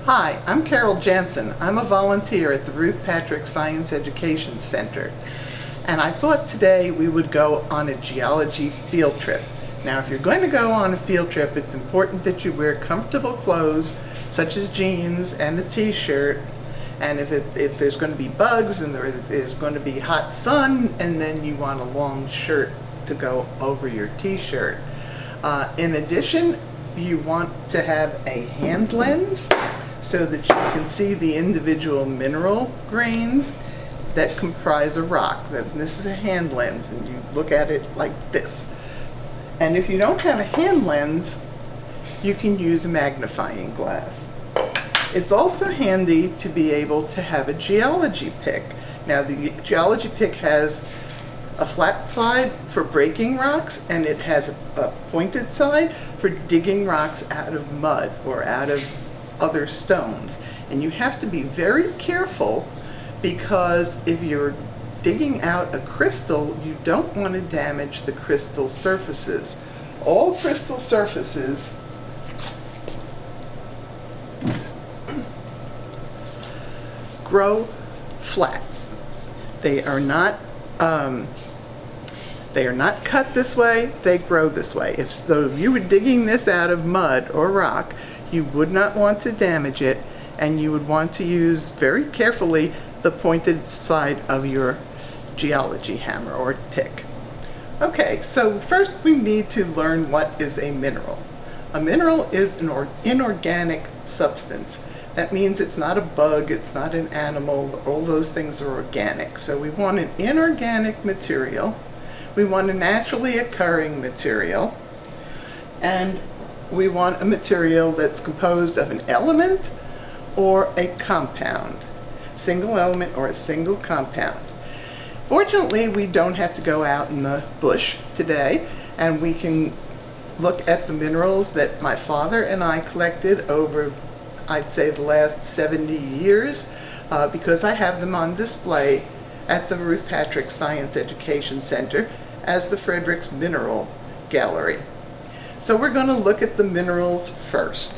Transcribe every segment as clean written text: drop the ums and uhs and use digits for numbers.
Hi, I'm Carol Jansen. I'm a volunteer at the Ruth Patrick Science Education Center. And I thought today we would go on a geology field trip. Now, if you're going to go on a field trip, it's important that you wear comfortable clothes, such as jeans and a t-shirt. And if there's going to be bugs and there is going to be hot sun, and then you want a long shirt to go over your t-shirt. In addition, you want to have a hand lens so that you can see the individual mineral grains that comprise a rock. This is a hand lens, and you look at it like this. And if you don't have a hand lens, you can use a magnifying glass. It's also handy to be able to have a geology pick. Now, the geology pick has a flat side for breaking rocks, and it has a pointed side for digging rocks out of mud or out of other stones. And you have to be very careful, because if you're digging out a crystal, you don't want to damage the crystal surfaces. All crystal surfaces grow flat. They are not cut this way, they grow this way. If you were digging this out of mud or rock, you would not want to damage it, and you would want to use very carefully the pointed side of your geology hammer or pick. Okay, so first we need to learn what is a mineral. A mineral is an inorganic substance. That means it's not a bug, it's not an animal, all those things are organic. So we want an inorganic material, we want a naturally occurring material, and we want a material that's composed of an element or a compound, single element or a single compound. Fortunately, we don't have to go out in the bush today, and we can look at the minerals that my father and I collected over, I'd say, the last 70 years, because I have them on display at the Ruth Patrick Science Education Center as the Fredericks Mineral Gallery. So we're going to look at the minerals first.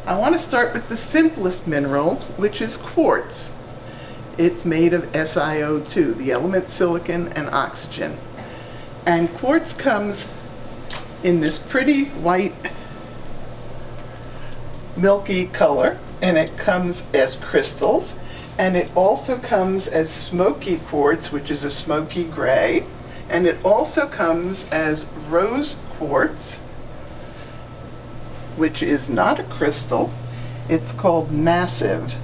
I want to start with the simplest mineral, which is quartz. It's made of SiO2, the element silicon and oxygen. And quartz comes in this pretty white, milky color, and it comes as crystals, and it also comes as smoky quartz, which is a smoky gray, and it also comes as rose quartz, which is not a crystal. It's called massive.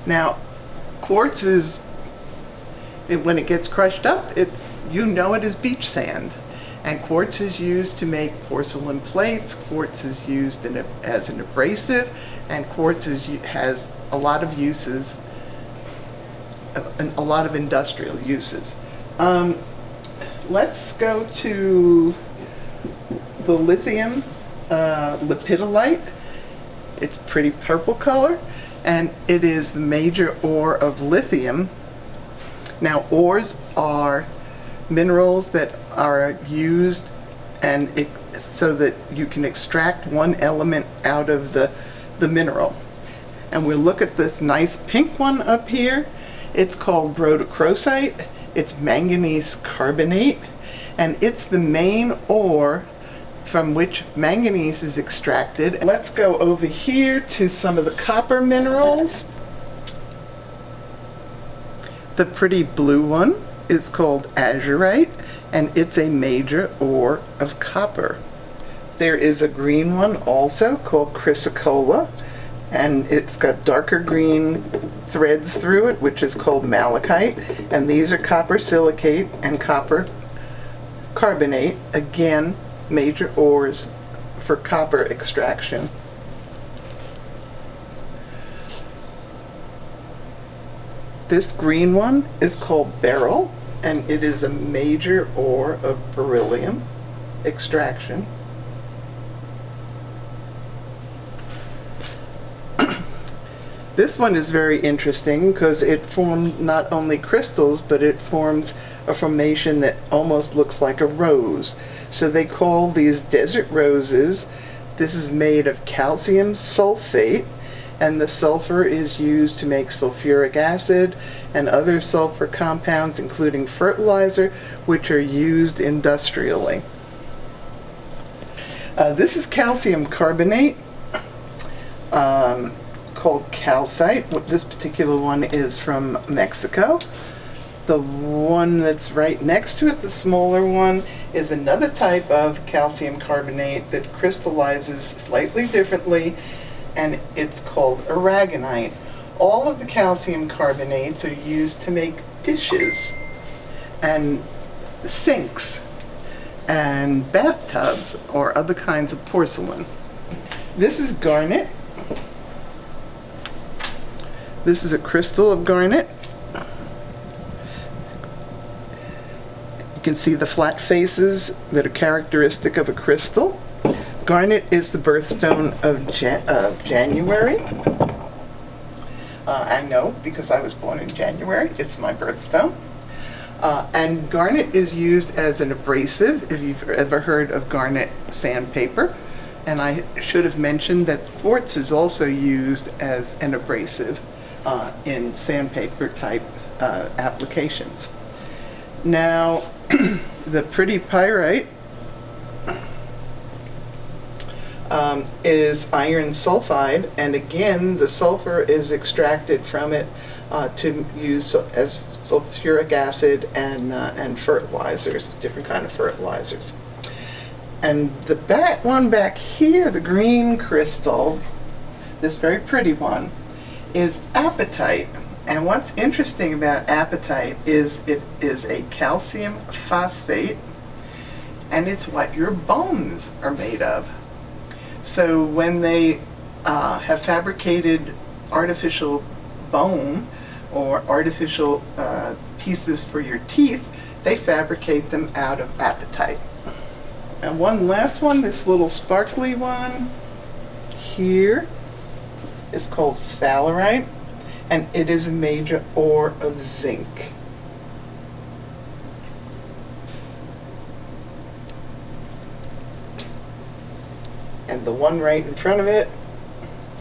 Now, quartz is, when it gets crushed up, it is beach sand. And quartz is used to make porcelain plates, quartz is used as an abrasive, and quartz has a lot of uses, a lot of industrial uses. Let's go to the lithium lepidolite. It's pretty purple color, and it is the major ore of lithium. Now, ores are minerals that are used so that you can extract one element out of the mineral. And we'll look at this nice pink one up here. It's called rhodochrosite. It's manganese carbonate, and it's the main ore from which manganese is extracted. Let's go over here to some of the copper minerals. The pretty blue one is called azurite, and it's a major ore of copper. There is a green one also called chrysocolla, and it's got darker green threads through it, which is called malachite, and these are copper silicate and copper carbonate, again major ores for copper extraction. This green one is called beryl, and it is a major ore of beryllium extraction. This one is very interesting because it formed not only crystals, but it forms a formation that almost looks like a rose. So they call these desert roses. This is made of calcium sulfate, and the sulfur is used to make sulfuric acid and other sulfur compounds, including fertilizer, which are used industrially. This is calcium carbonate, called calcite. This particular one is from Mexico. The one that's right next to it, the smaller one, is another type of calcium carbonate that crystallizes slightly differently, and it's called aragonite. All of the calcium carbonates are used to make dishes and sinks and bathtubs or other kinds of porcelain. This is garnet. This is a crystal of garnet. You can see the flat faces that are characteristic of a crystal. Garnet is the birthstone of January. I know because I was born in January. It's my birthstone. And garnet is used as an abrasive, if you've ever heard of garnet sandpaper. And I should have mentioned that quartz is also used as an abrasive in sandpaper type applications. Now, the pretty pyrite is iron sulfide, and again, the sulfur is extracted from it to use as sulfuric acid and fertilizers, different kind of fertilizers. And the one back here, the green crystal, this very pretty one, is apatite. And what's interesting about apatite is it is a calcium phosphate, and it's what your bones are made of. So when they have fabricated artificial bone or artificial pieces for your teeth, they fabricate them out of apatite. And one last one, this little sparkly one here, is called sphalerite, and it is a major ore of zinc. And the one right in front of it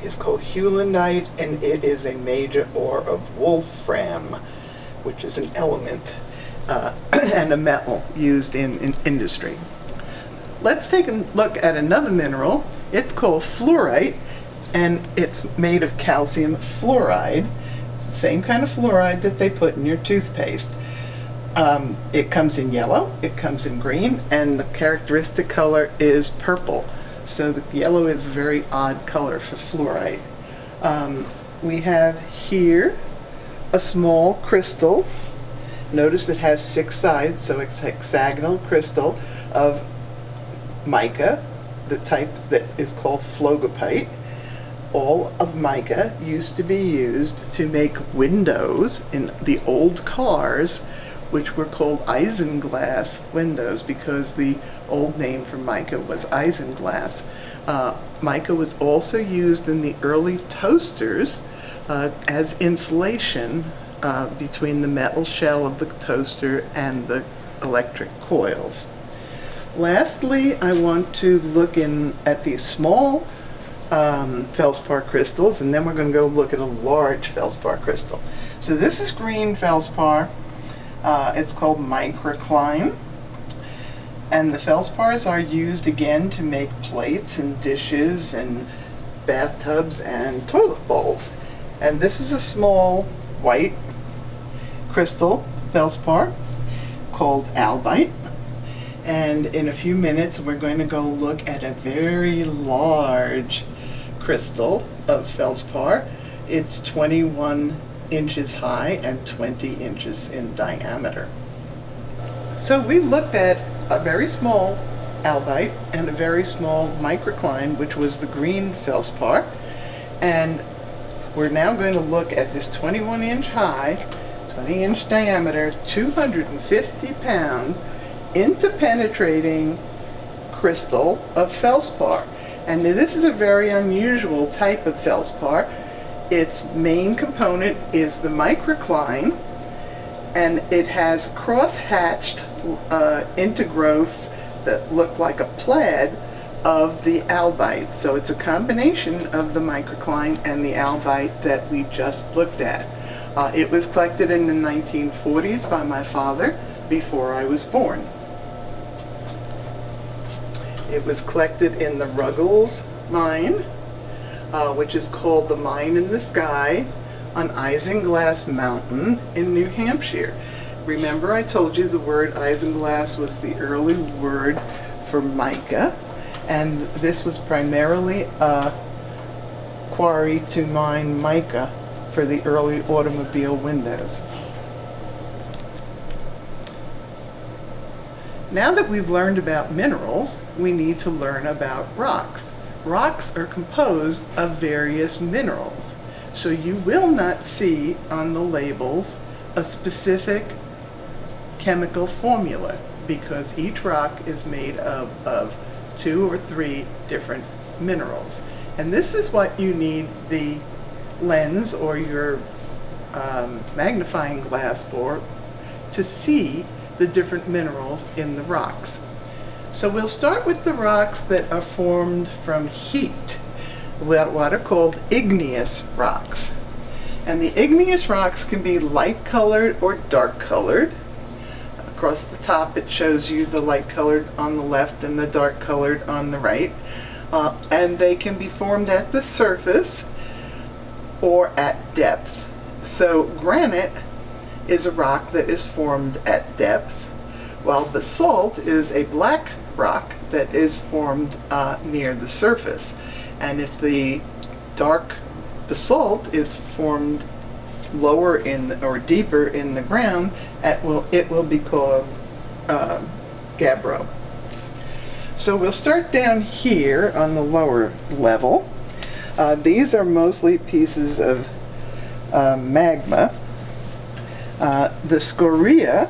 is called heulandite, and it is a major ore of wolfram, which is an element and a metal used in industry. Let's take a look at another mineral. It's called fluorite, and it's made of calcium fluoride. It's the same kind of fluoride that they put in your toothpaste. It comes in yellow, it comes in green, and the characteristic color is purple. So the yellow is a very odd color for fluorite. We have here a small crystal. Notice it has 6 sides, so it's a hexagonal crystal of mica, the type that is called phlogopite. All of mica used to be used to make windows in the old cars, which were called isinglass windows because the old name for mica was isinglass. Mica was also used in the early toasters as insulation between the metal shell of the toaster and the electric coils. Lastly, I want to look at these small feldspar crystals, and then we're going to go look at a large feldspar crystal. So this is green feldspar. It's called microcline, and the feldspars are used again to make plates and dishes and bathtubs and toilet bowls. And this is a small white crystal feldspar called albite. And in a few minutes we're going to go look at a very large crystal of feldspar. It's 21 inches high and 20 inches in diameter. So we looked at a very small albite and a very small microcline, which was the green feldspar, and we're now going to look at this 21 inch high, 20 inch diameter, 250 pound interpenetrating crystal of feldspar. And this is a very unusual type of feldspar. Its main component is the microcline, and it has cross-hatched intergrowths that look like a plaid of the albite. So it's a combination of the microcline and the albite that we just looked at. It was collected in the 1940s by my father before I was born. It was collected in the Ruggles mine, which is called the Mine in the Sky, on Isinglass Mountain in New Hampshire. Remember, I told you the word isinglass was the early word for mica, and this was primarily a quarry to mine mica for the early automobile windows. Now that we've learned about minerals, we need to learn about rocks. Rocks are composed of various minerals, so you will not see on the labels a specific chemical formula, because each rock is made of 2 or 3 different minerals. And this is what you need the lens or your magnifying glass for, to see the different minerals in the rocks. So we'll start with the rocks that are formed from heat, what are called igneous rocks. And the igneous rocks can be light colored or dark colored. Across the top it shows you the light colored on the left and the dark colored on the right. And they can be formed at the surface or at depth. So granite is a rock that is formed at depth, while basalt is a black rock that is formed near the surface. And if the dark basalt is formed lower in or deeper in the ground, it will be called gabbro. So we'll start down here on the lower level. These are mostly pieces of magma. The scoria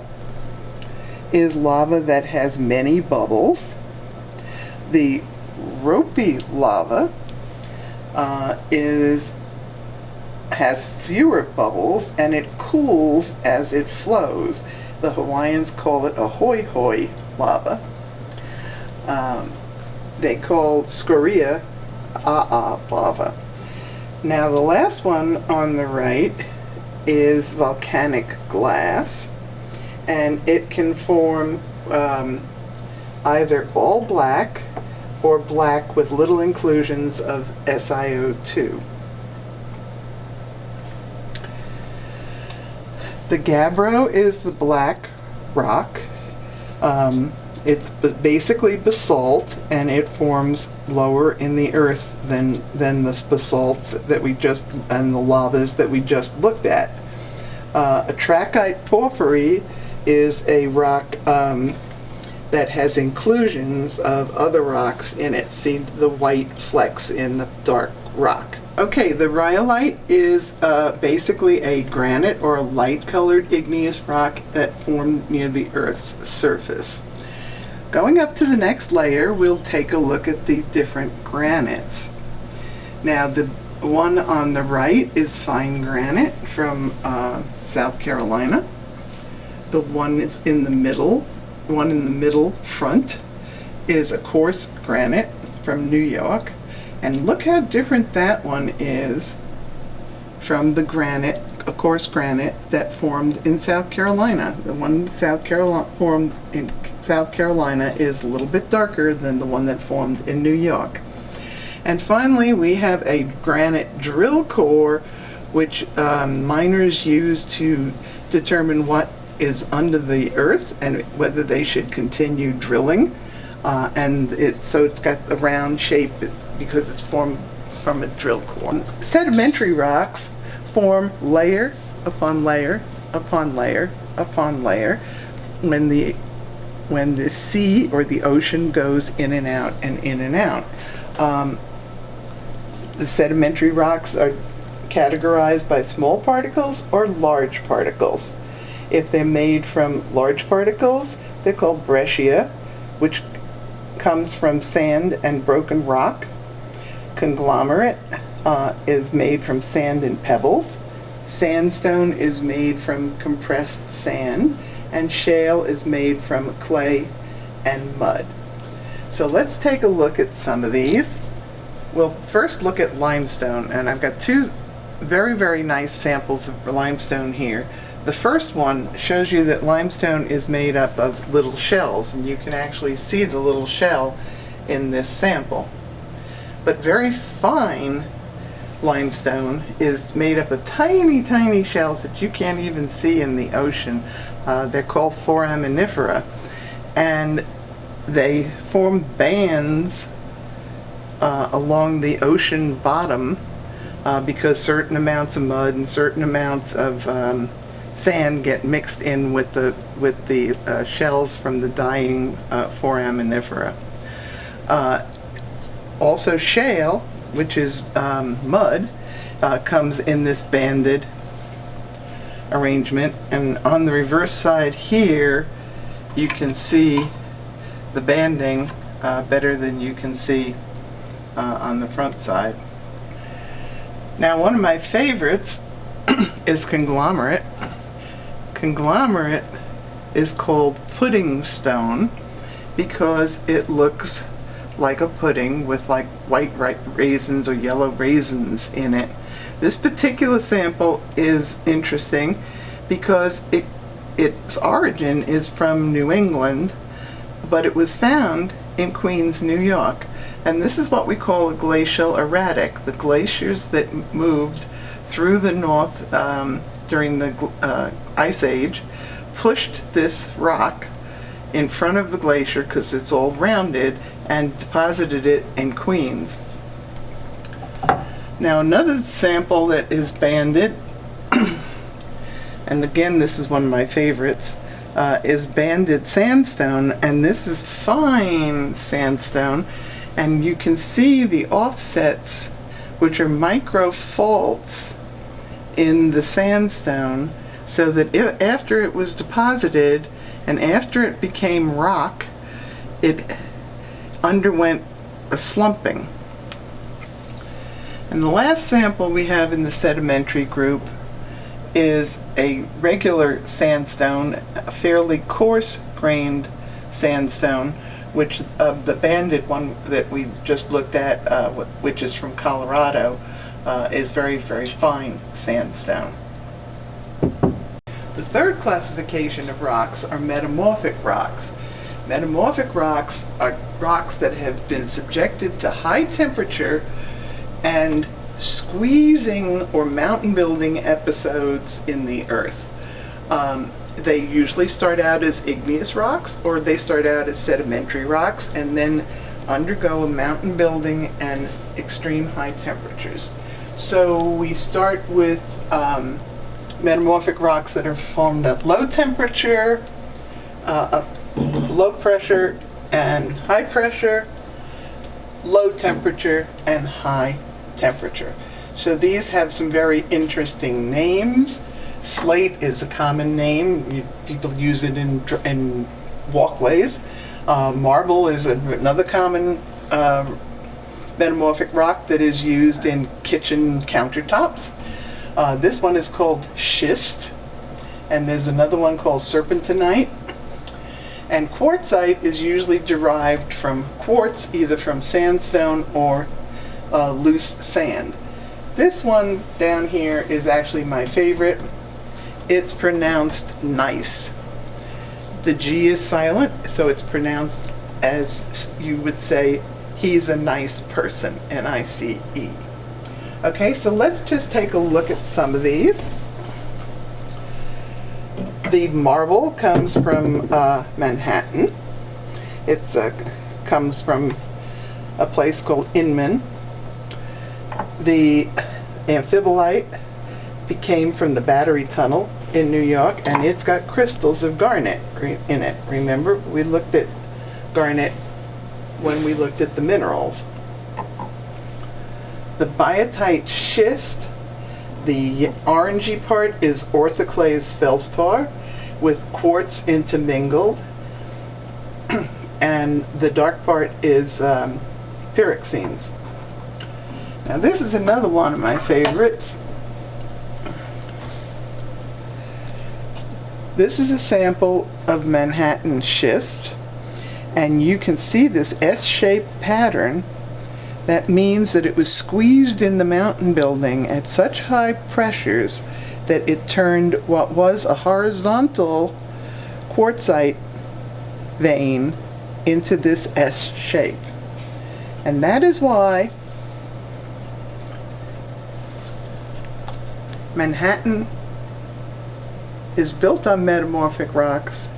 is lava that has many bubbles. The ropey lava has fewer bubbles, and it cools as it flows. The Hawaiians call it a hoi hoi lava. They call scoria a'a lava. Now the last one on the right is volcanic glass, and it can form either all black or black with little inclusions of SiO2. The gabbro is the black rock. It's basically basalt, and it forms lower in the earth than the basalts that we just, and the lavas that we just looked at. A trachyte porphyry is a rock that has inclusions of other rocks in it. See the white flecks in the dark rock. Okay, the rhyolite is basically a granite or a light-colored igneous rock that formed near the Earth's surface. Going up to the next layer, we'll take a look at the different granites. Now, the one on the right is fine granite from South Carolina. The one that's in the middle, front, is a coarse granite from New York. And look how different that one is from the granite, a coarse granite that formed in South Carolina. The one formed in South Carolina is a little bit darker than the one that formed in New York. And finally, we have a granite drill core, which miners use to determine what is under the earth and whether they should continue drilling. So it's got a round shape because it's formed from a drill core. Sedimentary rocks form layer upon layer upon layer upon layer when the sea or the ocean goes in and out and in and out. The sedimentary rocks are categorized by small particles or large particles. If they're made from large particles, they're called breccia, which comes from sand and broken rock. Conglomerate is made from sand and pebbles. Sandstone is made from compressed sand, and shale is made from clay and mud. So let's take a look at some of these. We'll first look at limestone, and I've got two very, very nice samples of limestone here. The first one shows you that limestone is made up of little shells, and you can actually see the little shell in this sample. But very fine limestone is made up of tiny, tiny shells that you can't even see in the ocean. They're called foraminifera, and they form bands along the ocean bottom because certain amounts of mud and certain amounts of sand get mixed in with the shells from the dying foraminifera. Also shale, which is mud, comes in this banded arrangement, and on the reverse side here you can see the banding better than you can see on the front side. Now, one of my favorites is conglomerate. Conglomerate is called pudding stone because it looks like a pudding with like white raisins or yellow raisins in it. This particular sample is interesting because its origin is from New England, but it was found in Queens, New York. And this is what we call a glacial erratic. The glaciers that moved through the north during the Ice Age pushed this rock in front of the glacier, because it's all rounded, and deposited it in Queens. Now, another sample that is banded, and again this is one of my favorites, is banded sandstone, and this is fine sandstone, and you can see the offsets, which are micro faults in the sandstone, so that after it was deposited and after it became rock, it underwent a slumping. And the last sample we have in the sedimentary group is a regular sandstone, a fairly coarse-grained sandstone, which the banded one that we just looked at, which is from Colorado, is very, very fine sandstone. The third classification of rocks are metamorphic rocks. Metamorphic rocks are rocks that have been subjected to high temperature and squeezing or mountain building episodes in the earth. They usually start out as igneous rocks, or they start out as sedimentary rocks and then undergo a mountain building and extreme high temperatures. So we start with metamorphic rocks that are formed at low temperature, low pressure and high pressure, low temperature and high temperature. So these have some very interesting names. Slate is a common name. People use it in walkways. Marble is another common metamorphic rock that is used in kitchen countertops. This one is called schist, and there's another one called serpentinite. And quartzite is usually derived from quartz, either from sandstone or loose sand. This one down here is actually my favorite. It's pronounced nice. The G is silent, so it's pronounced as you would say, he's a nice person, N-I-C-E. Okay, so let's just take a look at some of these. The marble comes from Manhattan. It comes from a place called Inman. The amphibolite came from the Battery Tunnel in New York, and it's got crystals of garnet in it. Remember, we looked at garnet when we looked at the minerals. The biotite schist, the orangey part is orthoclase feldspar with quartz intermingled, and the dark part is pyroxenes. Now this is another one of my favorites. This is a sample of Manhattan schist, and you can see this S-shaped pattern. That means that it was squeezed in the mountain building at such high pressures that it turned what was a horizontal quartzite vein into this S shape. And that is why Manhattan is built on metamorphic rocks,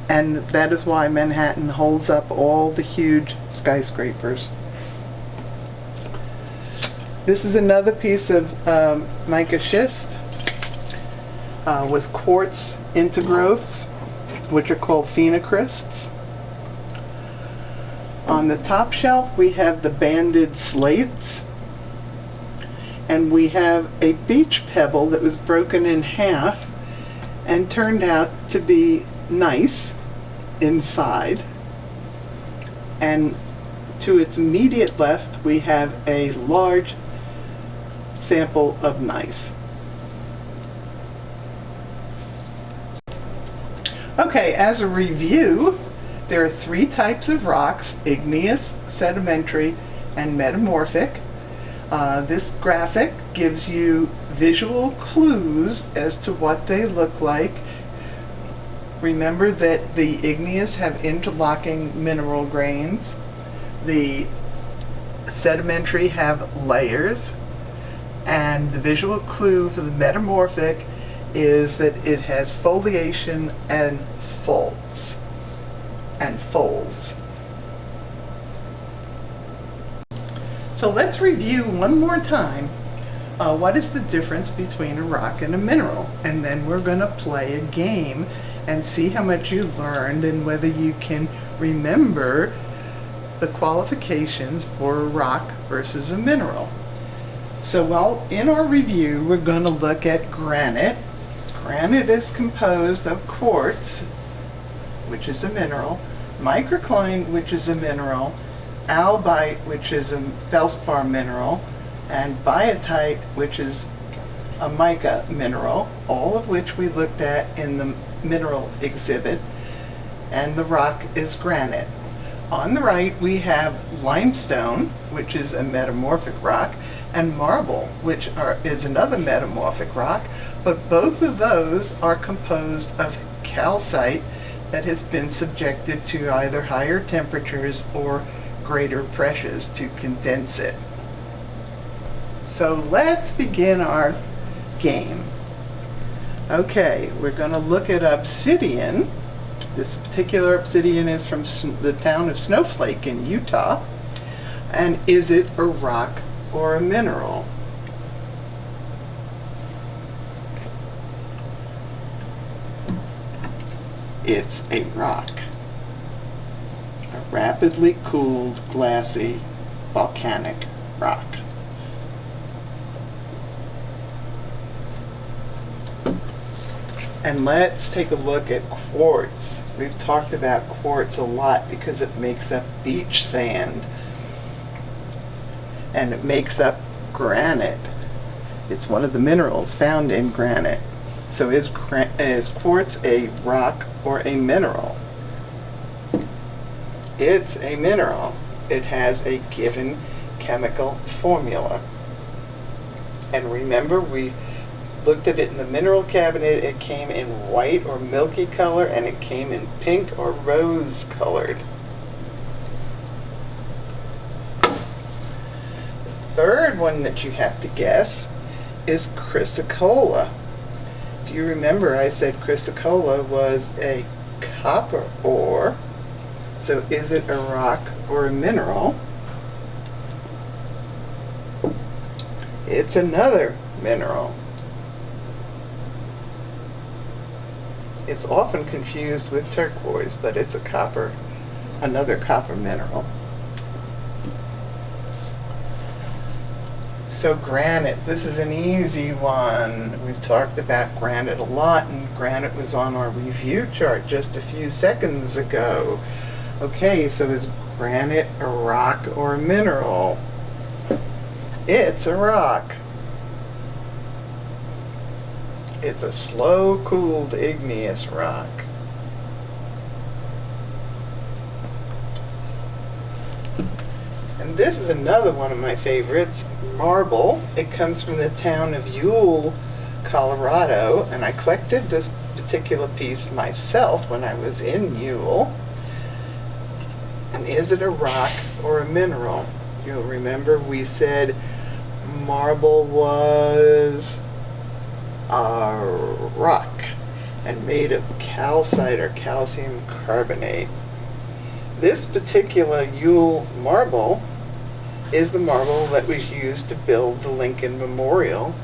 and that is why Manhattan holds up all the huge skyscrapers. This is another piece of mica schist with quartz intergrowths, which are called phenocrysts. On the top shelf we have the banded slates, and we have a beach pebble that was broken in half and turned out to be gneiss inside. And to its immediate left we have a large sample of gneiss. Okay, as a review, there are three types of rocks: igneous, sedimentary, and metamorphic. This graphic gives you visual clues as to what they look like. Remember that the igneous have interlocking mineral grains. The sedimentary have layers. And the visual clue for the metamorphic is that it has foliation and folds. So let's review one more time what is the difference between a rock and a mineral, and then we're going to play a game and see how much you learned and whether you can remember the qualifications for a rock versus a mineral. So, well, in our review, we're going to look at granite. Granite is composed of quartz, which is a mineral, microcline, which is a mineral, albite, which is a feldspar mineral, and biotite, which is a mica mineral, all of which we looked at in the mineral exhibit, and the rock is granite. On the right, we have limestone, which is a metamorphic rock, and marble, which is another metamorphic rock, but both of those are composed of calcite that has been subjected to either higher temperatures or greater pressures to condense it. So let's begin our game. Okay, we're going to look at obsidian. This particular obsidian is from the town of Snowflake in Utah. And is it a rock or a mineral? It's a rock. A rapidly cooled, glassy, volcanic rock. And let's take a look at quartz. We've talked about quartz a lot because it makes up beach sand. And it makes up granite. It's one of the minerals found in granite. So is quartz a rock or a mineral? It's a mineral. It has a given chemical formula. And remember, we looked at it in the mineral cabinet. It came in white or milky color, and it came in pink or rose colored. Third one that you have to guess is chrysocolla. If you remember, I said chrysocolla was a copper ore. So is it a rock or a mineral? It's another mineral. It's often confused with turquoise, but it's another copper mineral. So granite, this is an easy one. We've talked about granite a lot, and granite was on our review chart just a few seconds ago. Okay, so is granite a rock or a mineral? It's a rock. It's a slow-cooled igneous rock. And this is another one of my favorites, marble. It comes from the town of Ewell, Colorado, and I collected this particular piece myself when I was in Ewell. And is it a rock or a mineral? You'll remember we said marble was a rock and made of calcite or calcium carbonate. This particular Ewell marble is the marble that was used to build the Lincoln Memorial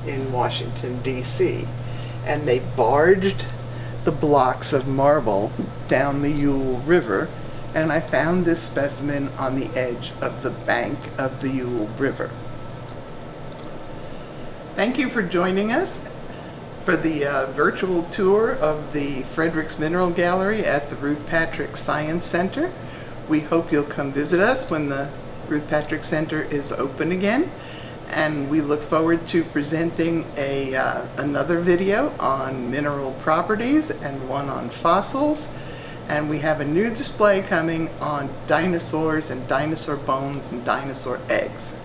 in Washington, D.C. And they barged the blocks of marble down the Ewell River, and I found this specimen on the edge of the bank of the Ewell River. Thank you for joining us for the virtual tour of the Fredericks Mineral Gallery at the Ruth Patrick Science Center. We hope you'll come visit us when the Ruth Patrick Center is open again, and we look forward to presenting another video on mineral properties and one on fossils, and we have a new display coming on dinosaurs and dinosaur bones and dinosaur eggs.